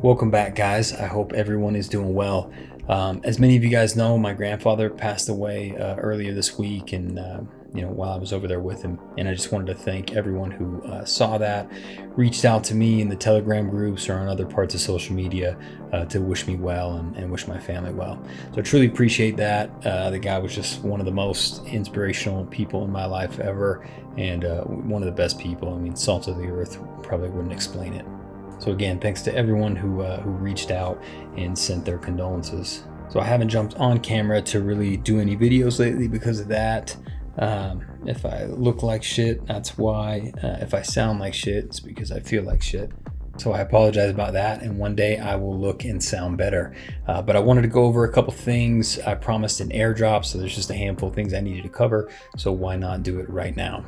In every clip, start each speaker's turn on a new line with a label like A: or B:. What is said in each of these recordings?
A: Welcome back, guys. I hope everyone is doing well. As many of you guys know, my grandfather passed away earlier this week, and while I was over there with him. And I just wanted to thank everyone who saw that, reached out to me in the Telegram groups or on other parts of social media to wish me well and wish my family well. So I truly appreciate that. The guy was just one of the most inspirational people in my life ever, and one of the best people. I mean, salt of the earth probably wouldn't explain it. So again, thanks to everyone who reached out and sent their condolences. So I haven't jumped on camera to really do any videos lately because of that. If I look like shit, that's why. If I sound like shit, it's because I feel like shit. So I apologize about that, and one day I will look and sound better. But I wanted to go over a couple things. I promised an airdrop, so there's just a handful of things I needed to cover, so why not do it right now?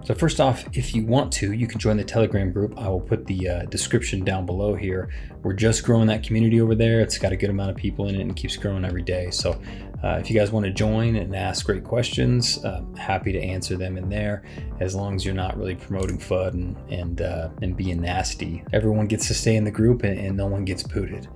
A: So first off, if you want to, you can join the Telegram group. I will put the description down below here. We're just growing that community over there. It's got a good amount of people in it and keeps growing every day. So if you guys want to join and ask great questions, happy to answer them in there, as long as you're not really promoting FUD and being nasty. Everyone gets to stay in the group and no one gets booted.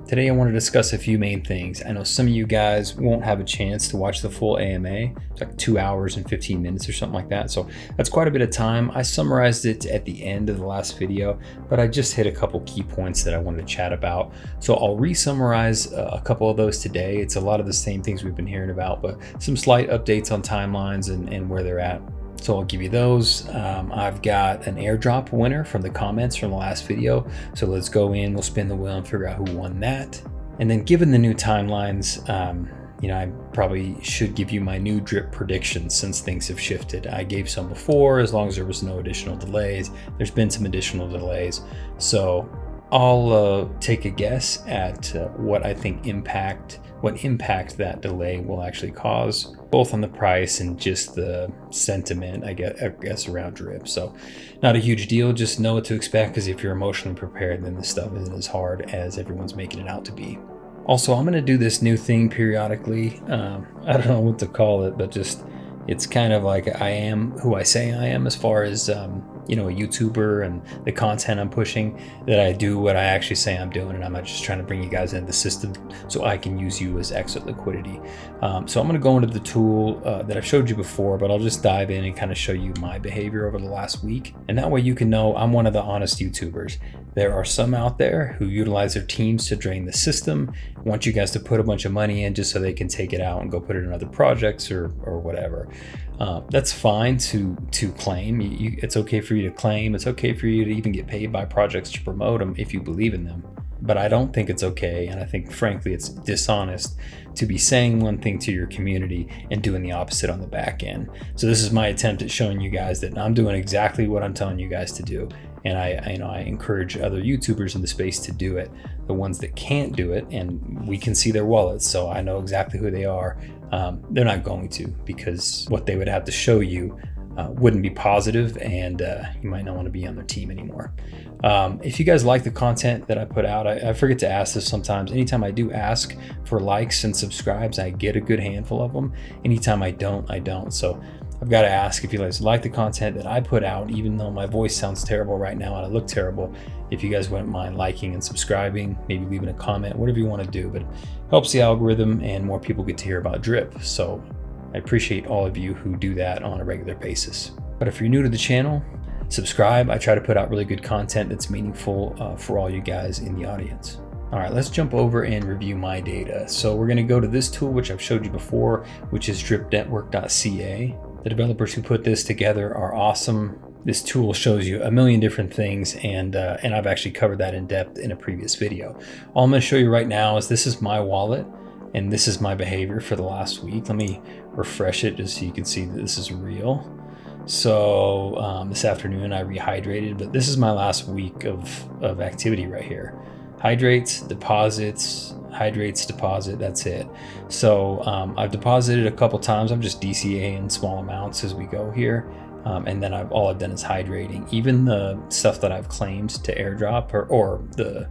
A: Today I want to discuss a few main things. I know some of you guys won't have a chance to watch the full AMA. It's like 2 hours and 15 minutes or something like that. So that's quite a bit of time. I summarized it at the end of the last video, but I just hit a couple key points that I wanted to chat about. So I'll re-summarize a couple of those today. It's a lot of the same things we've been hearing about, but some slight updates on timelines and where they're at. So I'll give you those. I've got an airdrop winner from the comments from the last video. So let's go in, we'll spin the wheel and figure out who won that. And then given the new timelines, I probably should give you my new drip predictions since things have shifted. I gave some before, as long as there was no additional delays. There's been some additional delays. So I'll take a guess at what I think what impact that delay will actually cause, both on the price and just the sentiment, I guess around drip. So not a huge deal, just know what to expect, because if you're emotionally prepared, then this stuff isn't as hard as everyone's making it out to be. Also, I'm gonna do this new thing periodically. I don't know what to call it, but just it's kind of like I am who I say I am as far as a YouTuber and the content I'm pushing, that I do what I actually say I'm doing, and I'm not just trying to bring you guys into the system so I can use you as exit liquidity. So I'm going to go into the tool that I've showed you before, but I'll just dive in and kind of show you my behavior over the last week, and that way you can know I'm one of the honest YouTubers. There are some out there who utilize their teams to drain the system, want you guys to put a bunch of money in just so they can take it out and go put it in other projects or whatever. That's fine to claim. It's okay for you to claim. It's okay for you to even get paid by projects to promote them if you believe in them. But I don't think it's okay, and I think frankly it's dishonest to be saying one thing to your community and doing the opposite on the back end. So this is my attempt at showing you guys that I'm doing exactly what I'm telling you guys to do, and I encourage other YouTubers in the space to do it. The ones that can't do it, and we can see their wallets, so I know exactly who they are, they're not going to, because what they would have to show you wouldn't be positive, and you might not want to be on their team anymore. If you guys like the content that I put out, I forget to ask this sometimes. Anytime I do ask for likes and subscribes, I get a good handful of them. Anytime I don't, I don't. So I've got to ask, if you guys like the content that I put out, even though my voice sounds terrible right now and I look terrible, if you guys wouldn't mind liking and subscribing, maybe leaving a comment, whatever you want to do, but it helps the algorithm and more people get to hear about drip. So I appreciate all of you who do that on a regular basis. But if you're new to the channel, subscribe. I try to put out really good content that's meaningful for all you guys in the audience. All right, let's jump over and review my data. So we're gonna go to this tool, which I've showed you before, which is drip.network.ca. The developers who put this together are awesome. This tool shows you a million different things, and I've actually covered that in depth in a previous video. All I'm gonna show you right now is this is my wallet, and this is my behavior for the last week. Let me refresh it just so you can see that this is real. So this afternoon I rehydrated, but this is my last week of activity right here. Hydrates, deposits, hydrates, deposit, that's it. So I've deposited a couple times. I'm just DCA in small amounts as we go here. And then all I've done is hydrating. Even the stuff that I've claimed to airdrop or the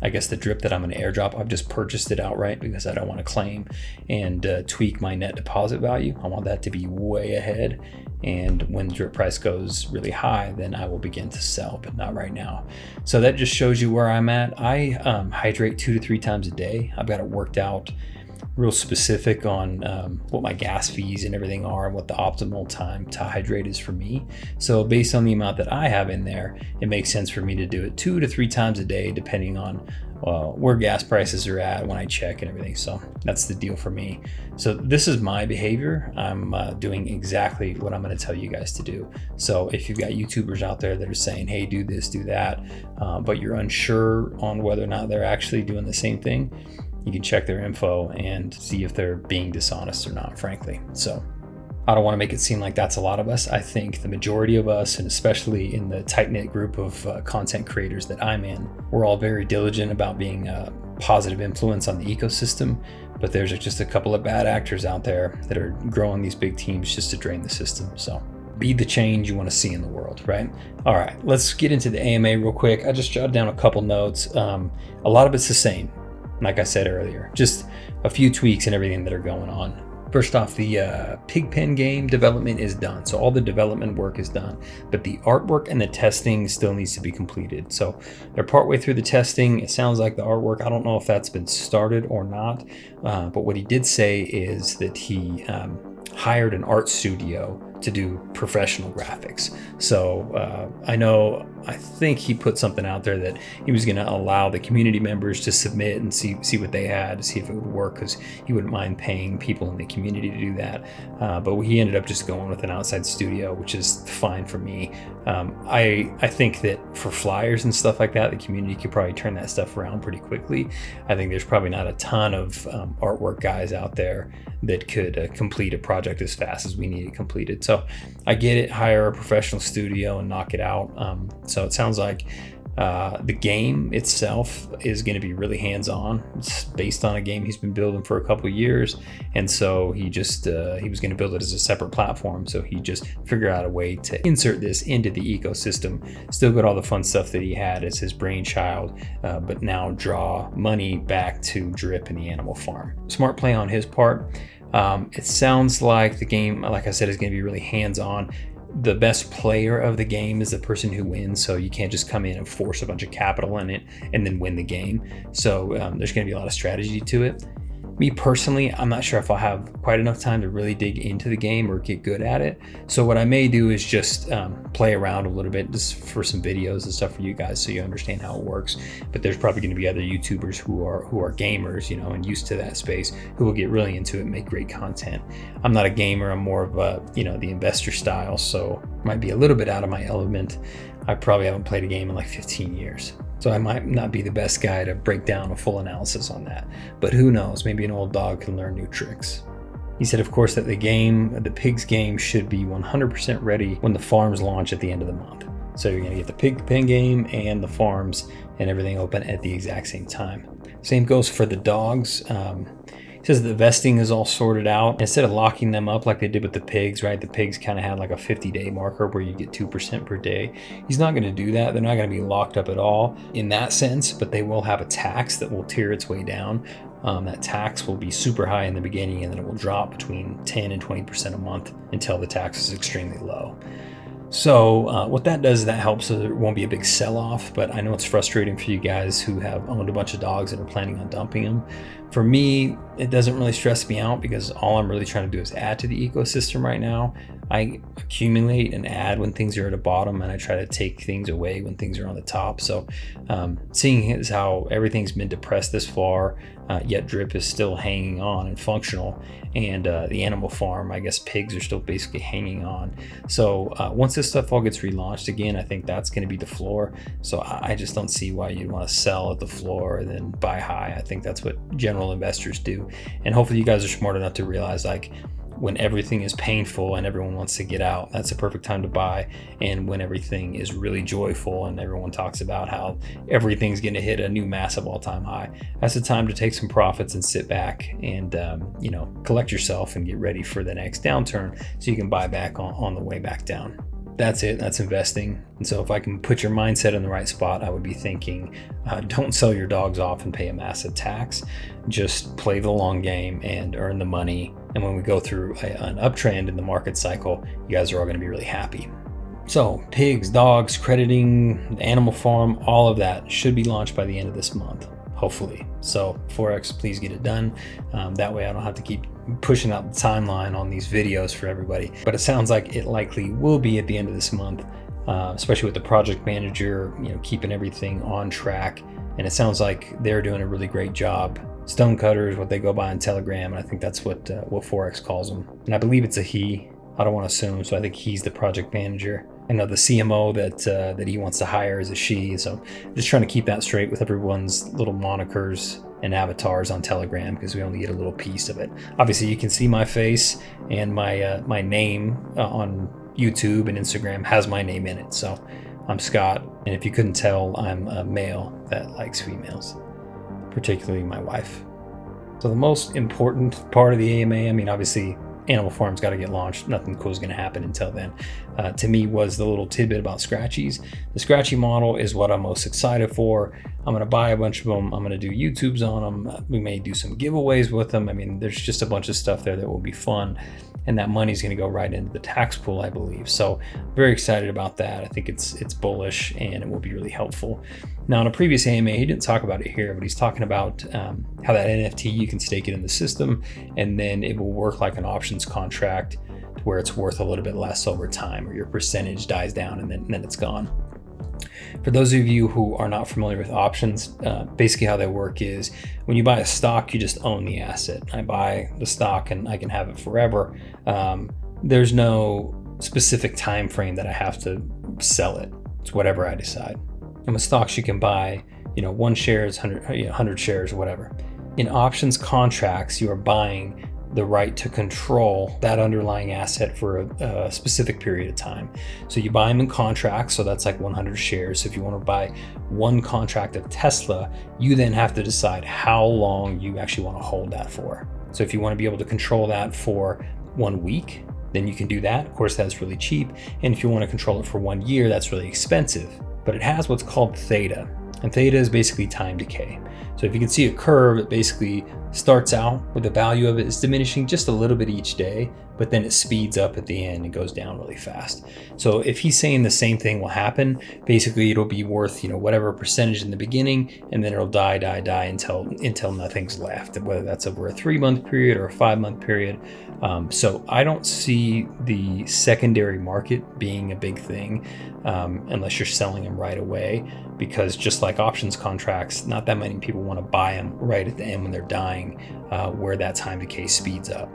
A: I guess the drip that I'm going to airdrop, I've just purchased it outright because I don't want to claim and tweak my net deposit value. I want that to be way ahead. And when the drip price goes really high, then I will begin to sell, but not right now. So that just shows you where I'm at. I hydrate 2 to 3 times a day. I've got it worked out real specific on what my gas fees and everything are and what the optimal time to hydrate is for me. So based on the amount that I have in there, it makes sense for me to do it 2 to 3 times a day, depending on where gas prices are at when I check and everything. So that's the deal for me. So this is my behavior. I'm doing exactly what I'm going to tell you guys to do. So if you've got YouTubers out there that are saying, hey, do this, do that, but you're unsure on whether or not they're actually doing the same thing, you can check their info and see if they're being dishonest or not, frankly. So I don't want to make it seem like that's a lot of us. I think the majority of us, and especially in the tight-knit group of content creators that I'm in, we're all very diligent about being a positive influence on the ecosystem, but there's just a couple of bad actors out there that are growing these big teams just to drain the system. So be the change you want to see in the world, right? All right, let's get into the AMA real quick. I just jotted down a couple notes. A lot of it's the same. Like I said earlier, just a few tweaks and everything that are going on. First off, the pig pen game development is done. So all the development work is done, but the artwork and the testing still needs to be completed. So they're partway through the testing. It sounds like the artwork, I don't know if that's been started or not, but what he did say is that he hired an art studio to do professional graphics. So I think he put something out there that he was going to allow the community members to submit and see what they had, to see if it would work, because he wouldn't mind paying people in the community to do that. But he ended up just going with an outside studio, which is fine for me. I think that for flyers and stuff like that, the community could probably turn that stuff around pretty quickly. I think there's probably not a ton of artwork guys out there that could complete a project as fast as we need it completed. So I get it, hire a professional studio and knock it out. So it sounds like the game itself is going to be really hands-on. It's based on a game he's been building for a couple of years, and so he was going to build it as a separate platform. So he just figured out a way to insert this into the ecosystem, still got all the fun stuff that he had as his brainchild, but now draw money back to Drip and the animal farm. Smart play on his part. It sounds like the game, like I said, is going to be really hands-on. The best player of the game is the person who wins, so you can't just come in and force a bunch of capital in it and then win the game. So there's going to be a lot of strategy to it. Me personally, I'm not sure if I'll have quite enough time to really dig into the game or get good at it. So what I may do is just play around a little bit just for some videos and stuff for you guys so you understand how it works. But there's probably going to be other YouTubers who are gamers, and used to that space, who will get really into it and make great content. I'm not a gamer. I'm more of a, the investor style, so might be a little bit out of my element. I probably haven't played a game in like 15 years. So I might not be the best guy to break down a full analysis on that, but who knows, maybe an old dog can learn new tricks. He said, of course, that the pigs game should be 100% ready when the farms launch at the end of the month. So you're gonna get the pig pen game and the farms and everything open at the exact same time. Same goes for the dogs. He says the vesting is all sorted out. Instead of locking them up like they did with the pigs, right? The pigs kind of had like a 50-day marker where you get 2% per day. He's not going to do that. They're not going to be locked up at all in that sense, but they will have a tax that will tear its way down. That tax will be super high in the beginning, and then it will drop between 10 and 20% a month until the tax is extremely low. So what that does is that helps so there won't be a big sell-off, but I know it's frustrating for you guys who have owned a bunch of dogs and are planning on dumping them. For me, it doesn't really stress me out because all I'm really trying to do is add to the ecosystem right now. I accumulate and add when things are at the bottom, and I try to take things away when things are on the top. So seeing as how everything's been depressed this far, yet Drip is still hanging on and functional, and the animal farm, I guess pigs are still basically hanging on. So once this stuff all gets relaunched again, I think that's going to be the floor. So I just don't see why you'd want to sell at the floor and then buy high. I think that's what general investors do. And hopefully you guys are smart enough to realize, like, when everything is painful and everyone wants to get out, that's the perfect time to buy. And when everything is really joyful and everyone talks about how everything's going to hit a new massive all-time high, that's the time to take some profits and sit back and collect yourself and get ready for the next downturn so you can buy back on the way back down. that's it. That's investing. And so if I can put your mindset in the right spot, I would be thinking, don't sell your dogs off and pay a massive tax. Just play the long game and earn the money. And when we go through an uptrend in the market cycle, you guys are all going to be really happy. So pigs, dogs, crediting, the animal farm, all of that should be launched by the end of this month, hopefully. So Forex, please get it done. That way I don't have to keep pushing out the timeline on these videos for everybody. But it sounds like it likely will be at the end of this month, especially with the project manager, keeping everything on track. And it sounds like they're doing a really great job. Stonecutter is what they go by on Telegram, and I think that's what Forex calls them. And I believe it's a he. I don't want to assume, so I think he's the project manager. I know the CMO that he wants to hire is a she, so I'm just trying to keep that straight with everyone's little monikers and avatars on Telegram, because we only get a little piece of it. Obviously, you can see my face, and my name on YouTube and Instagram has my name in it. So I'm Scott, and if you couldn't tell, I'm a male that likes females, particularly my wife. So the most important part of the AMA, obviously, Animal Farm's got to get launched. Nothing cool is going to happen until then. To me, was the little tidbit about scratchies. The scratchy model is what I'm most excited for. I'm going to buy a bunch of them. I'm going to do YouTubes on them. We may do some giveaways with them. There's just a bunch of stuff there that will be fun. And that money's going to go right into the tax pool, I believe. So very excited about that. I think it's bullish and it will be really helpful. Now, in a previous AMA, he didn't talk about it here, but he's talking about how that NFT, you can stake it in the system, and then it will work like an options contract where it's worth a little bit less over time, or your percentage dies down and then it's gone. For those of you who are not familiar with options, basically how they work is when you buy a stock, you just own the asset. I buy the stock and I can have it forever. There's no specific time frame that I have to sell it. It's whatever I decide. And with stocks, you can buy, 1 share is 100 shares or whatever. In options contracts, you are buying the right to control that underlying asset for a specific period of time. So you buy them in contracts, so that's like 100 shares. So if you want to buy 1 contract of Tesla, you then have to decide how long you actually want to hold that for. So if you want to be able to control that for 1 week, then you can do that. Of course, that's really cheap. And if you want to control it for 1 year, that's really expensive. But it has what's called theta. And theta is basically time decay. So if you can see a curve, it basically starts out with the value of it is diminishing just a little bit each day, but then it speeds up at the end and goes down really fast. So if he's saying the same thing will happen, basically it'll be worth, whatever percentage in the beginning, and then it'll die until nothing's left, whether that's over a 3-month period or a 5-month period. So I don't see the secondary market being a big thing unless you're selling them right away, because just like options contracts, not that many people want to buy them right at the end when they're dying, where that time decay speeds up.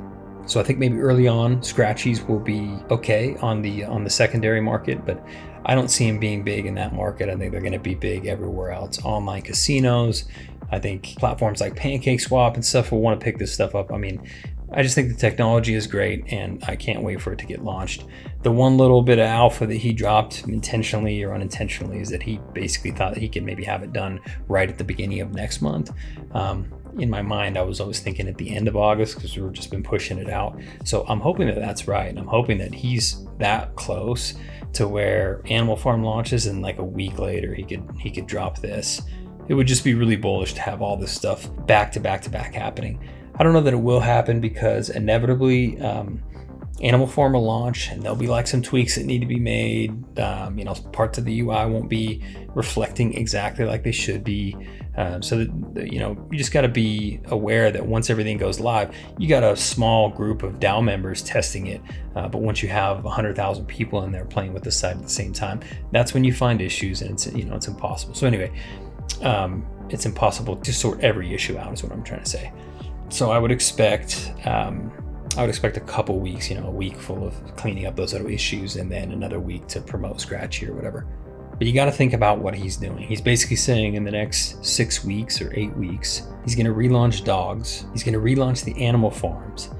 A: So I think maybe early on, scratchies will be okay on the secondary market, but I don't see them being big in that market. I think they're going to be big everywhere else. Online casinos, I think platforms like PancakeSwap and stuff will want to pick this stuff up. I just think the technology is great, and I can't wait for it to get launched. The one little bit of alpha that he dropped intentionally or unintentionally is that he basically thought that he could maybe have it done right at the beginning of next month. In my mind, I was always thinking at the end of August, because we've just been pushing it out. So I'm hoping that that's right. I'm hoping that he's that close to where Animal Farm launches and like a week later he could drop this. It would just be really bullish to have all this stuff back to back happening. I don't know that it will happen, because inevitably Animal Farm will launch and there'll be like some tweaks that need to be made. Parts of the UI won't be reflecting exactly like they should be. So that, you just got to be aware that once everything goes live, you got a small group of DAO members testing it. But once you have 100,000 people in there playing with the site at the same time, that's when you find issues, and it's impossible. So anyway, it's impossible to sort every issue out is what I'm trying to say. So I would expect a couple weeks, a week full of cleaning up those little issues, and then another week to promote Scratchy or whatever. But you got to think about what he's doing. He's basically saying in the next 6 weeks or 8 weeks, he's going to relaunch dogs. He's going to relaunch the animal farms.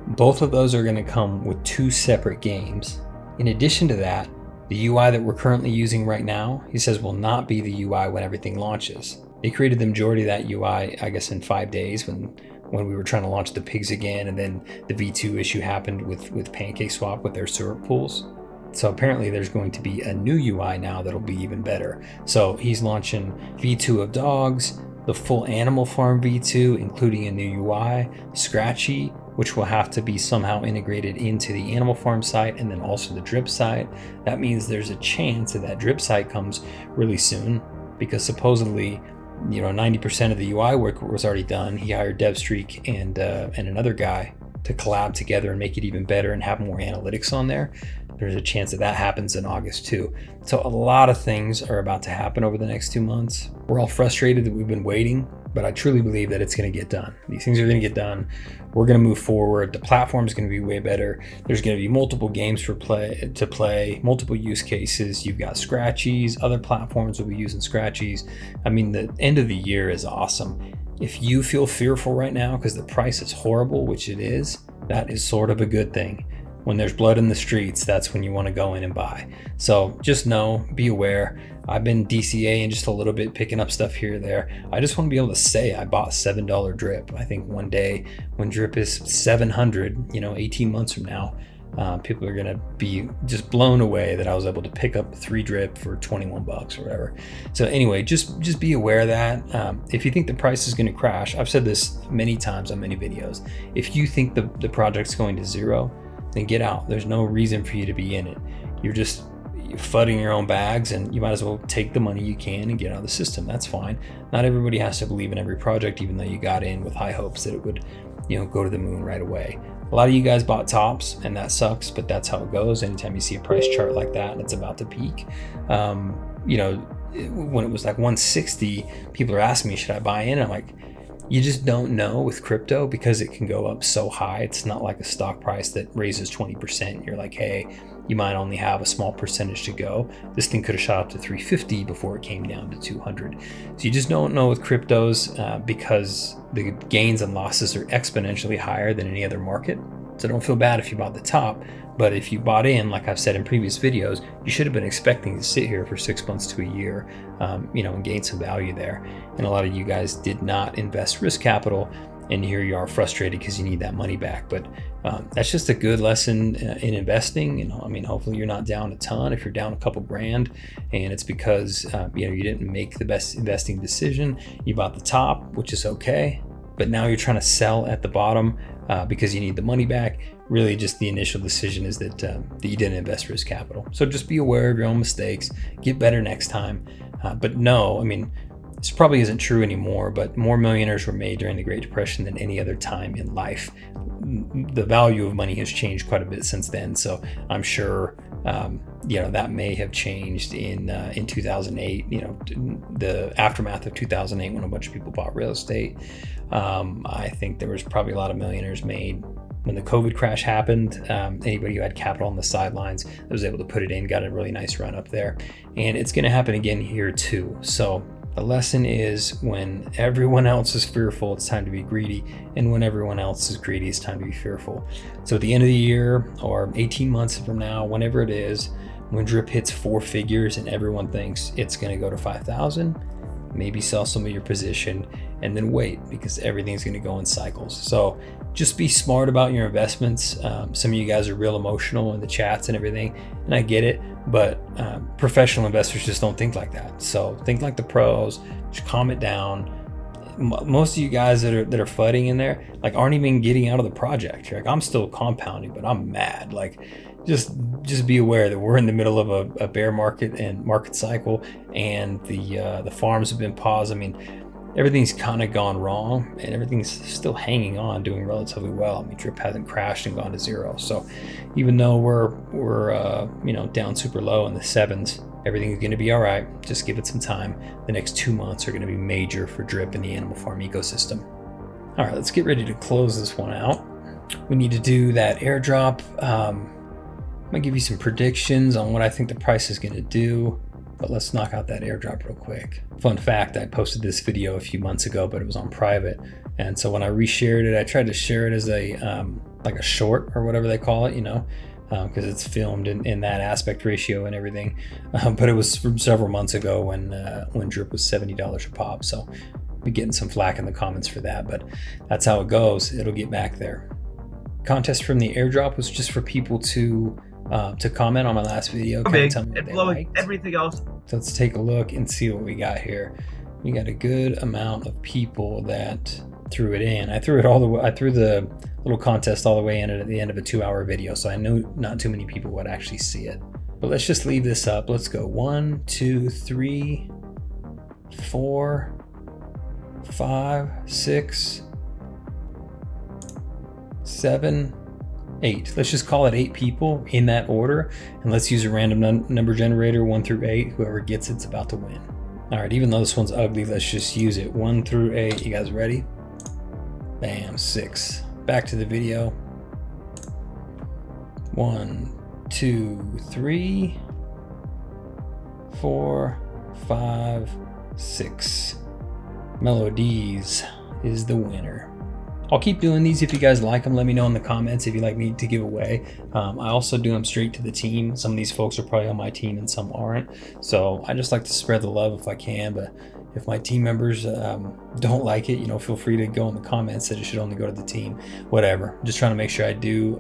A: Both of those are going to come with 2 separate games. In addition to that, the UI that we're currently using right now, he says, will not be the UI when everything launches. They created the majority of that UI, I guess, in 5 days when we were trying to launch the pigs again, and then the V2 issue happened with PancakeSwap with their syrup pools. So apparently there's going to be a new UI now that'll be even better. So he's launching V2 of dogs, the full Animal Farm V2, including a new UI, Scratchy, which will have to be somehow integrated into the Animal Farm site and then also the Drip site. That means there's a chance that Drip site comes really soon, because supposedly, 90% of the UI work was already done. He hired DevStreak and another guy to collab together and make it even better and have more analytics on there. There's a chance that happens in August too. So a lot of things are about to happen over the next 2 months. We're all frustrated that we've been waiting, but I truly believe that it's going to get done. These things are going to get done. We're going to move forward. The platform is going to be way better. There's going to be multiple games to play, multiple use cases. You've got Scratchies. Other platforms will be using Scratchies. I mean, the end of the year is awesome. If you feel fearful right now because the price is horrible, which it is, that is sort of a good thing. When there's blood in the streets, that's when you want to go in and buy. So just know, be aware. I've been DCAing just a little bit, picking up stuff here or there. I just want to be able to say I bought $7 drip. I think one day when drip is 700, 18 months from now, people are going to be just blown away that I was able to pick up 3 drip for 21 bucks or whatever. So anyway, just be aware of that. If you think the price is going to crash, I've said this many times on many videos. If you think the project's going to zero, then get out. There's no reason for you to be in it. You're flooding your own bags, and you might as well take the money you can and get out of the system. That's fine. Not everybody has to believe in every project, even though you got in with high hopes that it would, go to the moon right away. A lot of you guys bought tops, and that sucks, but that's how it goes. Anytime you see a price chart like that and it's about to peak, when it was like 160, people are asking me, should I buy in? I'm like, you just don't know with crypto, because it can go up so high. It's not like a stock price that raises 20%. You're like, hey, you might only have a small percentage to go. This thing could have shot up to 350 before it came down to 200. So you just don't know with cryptos, because the gains and losses are exponentially higher than any other market. So don't feel bad if you bought the top, but if you bought in, like I've said in previous videos, you should have been expecting to sit here for 6 months to a year, and gain some value there. And a lot of you guys did not invest risk capital, and here you are frustrated because you need that money back. But that's just a good lesson in investing. And hopefully you're not down a ton. If you're down a couple grand, and it's because you didn't make the best investing decision, you bought the top, which is okay, but now you're trying to sell at the bottom because you need the money back. Really, just the initial decision is that you didn't invest risk capital. So just be aware of your own mistakes. Get better next time. But no, this probably isn't true anymore, but more millionaires were made during the Great Depression than any other time in life. The value of money has changed quite a bit since then. So I'm sure, that may have changed in 2008, the aftermath of 2008, when a bunch of people bought real estate. I think there was probably a lot of millionaires made when the COVID crash happened. Anybody who had capital on the sidelines that was able to put it in got a really nice run up there. And it's going to happen again here too. So the lesson is, when everyone else is fearful, it's time to be greedy. And when everyone else is greedy, it's time to be fearful. So at the end of the year, or 18 months from now, whenever it is, when drip hits 4 figures and everyone thinks it's going to go to 5,000, maybe sell some of your position and then wait, because everything's going to go in cycles. So just be smart about your investments. Some of you guys are real emotional in the chats and everything, and I get it, but professional investors just don't think like that. So think like the pros. Just calm it down. Most of you guys that are flooding in there, aren't even getting out of the project. You're like, I'm still compounding, but I'm mad. Just be aware that we're in the middle of a bear market and market cycle, and the farms have been paused. Everything's kind of gone wrong, and everything's still hanging on, doing relatively well. Drip hasn't crashed and gone to zero. So even though we're down super low in the 7s, everything's going to be all right. Just give it some time. The next 2 months are going to be major for drip in the animal farm ecosystem. All right, let's get ready to close this one out. We need to do that airdrop. I'm gonna give you some predictions on what I think the price is going to do. But let's knock out that airdrop real quick. Fun fact, I posted this video a few months ago, but it was on private. And so when I reshared it, I tried to share it as a like a short or whatever they call it, because it's filmed in that aspect ratio and everything. But it was from several months ago when drip was $70 a pop. So I'll be getting some flack in the comments for that, but that's how it goes. It'll get back there. Contest from the airdrop was just for people to to comment on my last video, kind of tell me what they liked.
B: Everything else.
A: So let's take a look and see what we got here. We got a good amount of people that threw it in. I threw the little contest all the way in at the end of a 2-hour video, so I knew not too many people would actually see it. But let's just leave this up. Let's go 1, 2, 3, 4, 5, 6, 7, 8. Let's just call it 8 people in that order, and let's use a random number generator 1 through 8. Whoever gets it's about to win. All right, even though this one's ugly, let's just use it. 1 through 8. You guys ready? Bam, 6. Back to the video. 1, 2, 3, 4, 5, 6. Melodies is the winner. I'll keep doing these. If you guys like them, let me know in the comments if you'd like me to give away. I also do them straight to the team. Some of these folks are probably on my team and some aren't. So I just like to spread the love if I can. But if my team members don't like it, feel free to go in the comments that it should only go to the team. Whatever. I'm just trying to make sure I do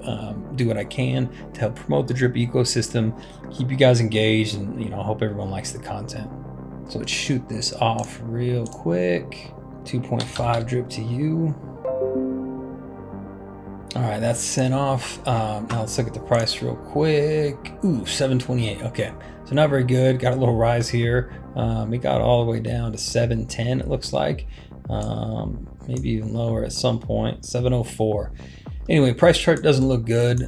A: what I can to help promote the drip ecosystem, keep you guys engaged, and I hope everyone likes the content. So let's shoot this off real quick. 2.5 drip to you. All right, that's sent off. Now let's look at the price real quick. Ooh, 728. Okay, so not very good. Got a little rise here. It got all the way down to 710. It looks like maybe even lower at some point. 704. Anyway, price chart doesn't look good.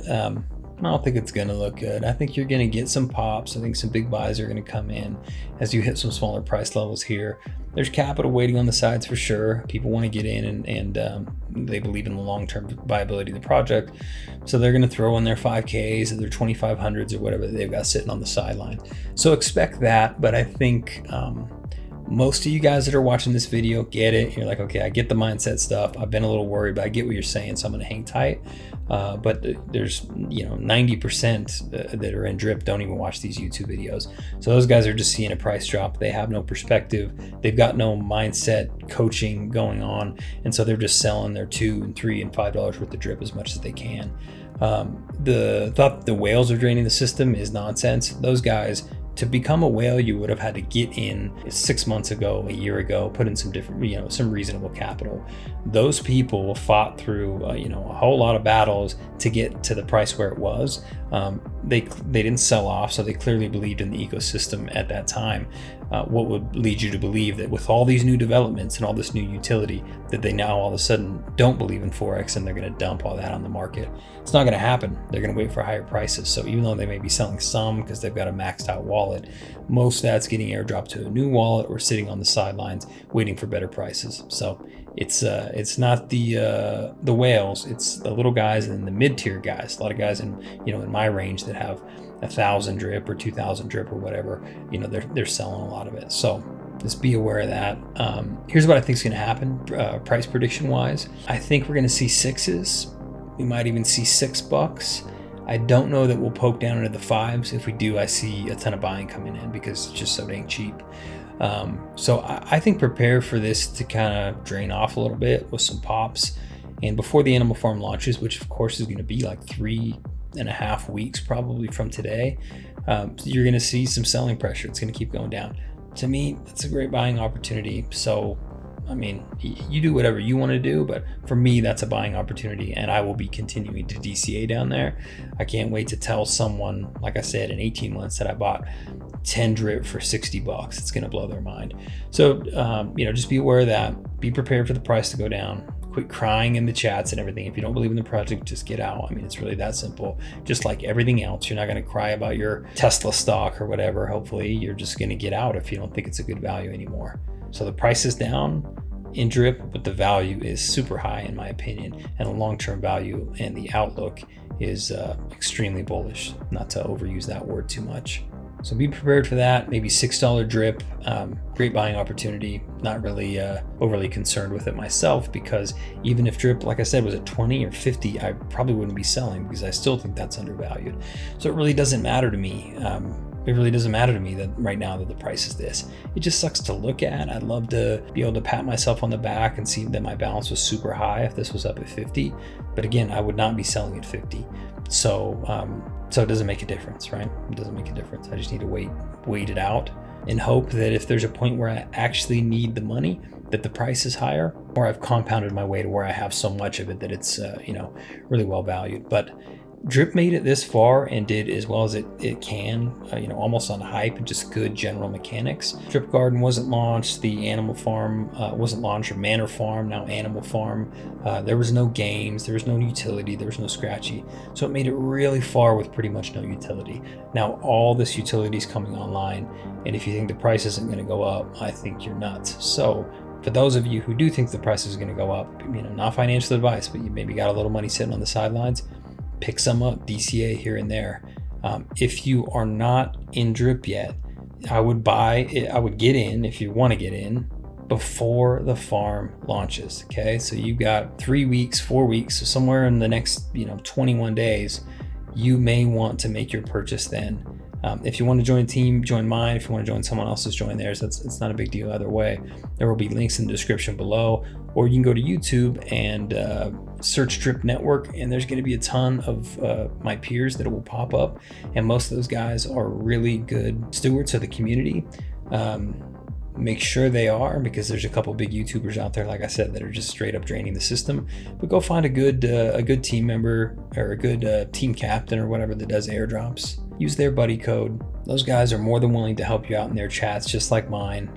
A: I don't think it's gonna look good. I think you're gonna get some pops. I think some big buys are gonna come in as you hit some smaller price levels here. There's capital waiting on the sides for sure. People want to get in and they believe in the long-term viability of the project. So they're gonna throw in their 5Ks or their 2500s or whatever they've got sitting on the sideline. So expect that, but I think most of you guys that are watching this video get it. You're like, okay, I get the mindset stuff. I've been a little worried, but I get what you're saying, so I'm gonna hang tight. But there's 90% that are in drip don't even watch these YouTube videos. So those guys are just seeing a price drop. They have no perspective. They've got no mindset coaching going on. And so they're just selling their $2 and $3 and $5 worth of drip as much as they can. The thought that the whales are draining the system is nonsense. Those guys, to become a whale, you would have had to get in 6 months ago, a year ago, put in some different, some reasonable capital. Those people fought through, a whole lot of battles to get to the price where it was. They didn't sell off, so they clearly believed in the ecosystem at that time. What would lead you to believe that with all these new developments and all this new utility, that they now all of a sudden don't believe in Forex and they're going to dump all that on the market? It's not going to happen. They're going to wait for higher prices. So even though they may be selling some because they've got a maxed out wallet, most of that's getting airdropped to a new wallet or sitting on the sidelines waiting for better prices. So it's not the whales, it's the little guys and the mid-tier guys. A lot of guys in my range that have 1,000 drip or 2,000 drip or whatever, they're selling a lot of it. So just be aware of that. Here's what I think is going to happen price prediction wise. I think we're going to see 6s. We might even see $6. I don't know that we'll poke down into the 5s. If we do, I see a ton of buying coming in because it's just so dang cheap. So I think prepare for this to kind of drain off a little bit with some pops. And before the animal farm launches, which of course is going to be like 3.5 weeks probably from today, you're going to see some selling pressure. It's going to keep going down. To me, it's a great buying opportunity. So, I mean, you do whatever you want to do, but for me, that's a buying opportunity, and I will be continuing to DCA down there. I can't wait to tell someone, like I said, in 18 months that I bought 10 drip for $60. It's going to blow their mind. So, just be aware of that. Be prepared for the price to go down. Quit crying in the chats and everything. If you don't believe in the project, just get out. I mean, it's really that simple. Just like everything else, you're not going to cry about your Tesla stock or whatever. Hopefully, you're just going to get out if you don't think it's a good value anymore. So the price is down in drip, but the value is super high in my opinion, and the long-term value and the outlook is extremely bullish. Not to overuse that word too much. So be prepared for that. Maybe $6 drip, great buying opportunity. Not really overly concerned with it myself, because even if drip, like I said, was at 20 or 50, I probably wouldn't be selling because I still think that's undervalued. So it really doesn't matter to me. it really doesn't matter to me that right now that the price is this. It just sucks to look at. I'd love to be able to pat myself on the back and see that my balance was super high if this was up at 50. But again, I would not be selling at 50. So it doesn't make a difference, right? It doesn't make a difference. I just need to wait it out and hope that if there's a point where I actually need the money, that the price is higher, or I've compounded my way to where I have so much of it that it's really well valued. But Drip made it this far and did as well as it can, almost on hype and just good general mechanics. Drip Garden wasn't launched, the Animal Farm wasn't launched, or Manor Farm, now Animal Farm. There was no games, there was no utility, there was no scratchy. So it made it really far with pretty much no utility. Now all this utility is coming online, and if you think the price isn't going to go up, I think you're nuts. So for those of you who do think the price is going to go up, not financial advice, but you maybe got a little money sitting on the sidelines, pick some up, DCA here and there. If you are not in Drip yet, I would get in if you want to get in before the farm launches. Okay, so you've got 3 weeks, 4 weeks, so somewhere in the next 21 days, you may want to make your purchase then. If you want to join a team, join mine. If you want to join someone else's, join theirs. It's not a big deal either way. There will be links in the description below, or you can go to YouTube and search Drip Network, and there's going to be a ton of my peers that will pop up, and most of those guys are really good stewards of the community. Make sure they are, because there's a couple big YouTubers out there, like I said, that are just straight up draining the system. But go find a good team member or a good team captain or whatever that does airdrops. Use their buddy code. Those guys are more than willing to help you out in their chats, just like mine.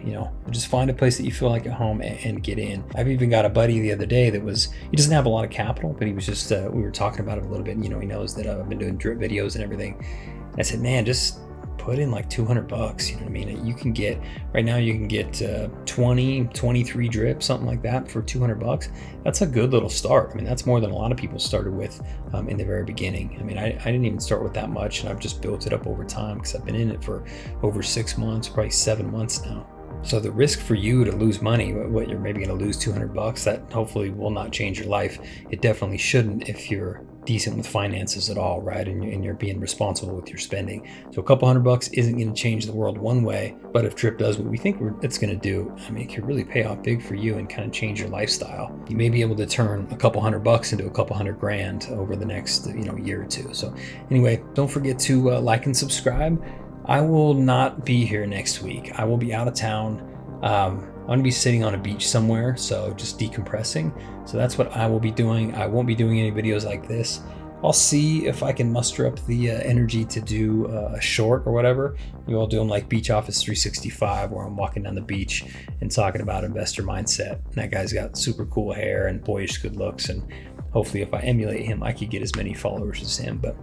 A: Just find a place that you feel like at home and get in. I've even got a buddy the other day that he doesn't have a lot of capital, but he was just we were talking about it a little bit. He knows that I've been doing drip videos and everything. And I said, man, just put in like $200. You know what I mean? You can get, right now you can get 23 drips, something like that for $200. That's a good little start. I mean, that's more than a lot of people started with in the very beginning. I mean, I didn't even start with that much, and I've just built it up over time because I've been in it for over 6 months, probably 7 months now. So the risk for you to lose money, what you're maybe going to lose $200, that hopefully will not change your life. It definitely shouldn't if you're decent with finances at all, right? And you're being responsible with your spending. So a couple $100 isn't going to change the world one way, but if Drip does what we think it's going to do, I mean, it could really pay off big for you and kind of change your lifestyle. You may be able to turn a couple $100 into a couple $100,000 over the next year or two. So anyway, don't forget to like and subscribe. I will not be here next week. I will be out of town. I'm going to be sitting on a beach somewhere, so just decompressing. So that's what I will be doing. I won't be doing any videos like this. I'll see if I can muster up the energy to do a short or whatever. Maybe I'll do them like Beach Office 365, where I'm walking down the beach and talking about investor mindset. And that guy's got super cool hair and boyish good looks, and hopefully if I emulate him, I could get as many followers as him. But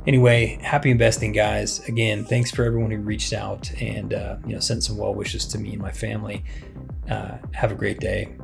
A: anyway, happy investing, guys. Again, thanks for everyone who reached out and sent some well wishes to me and my family. Have a great day.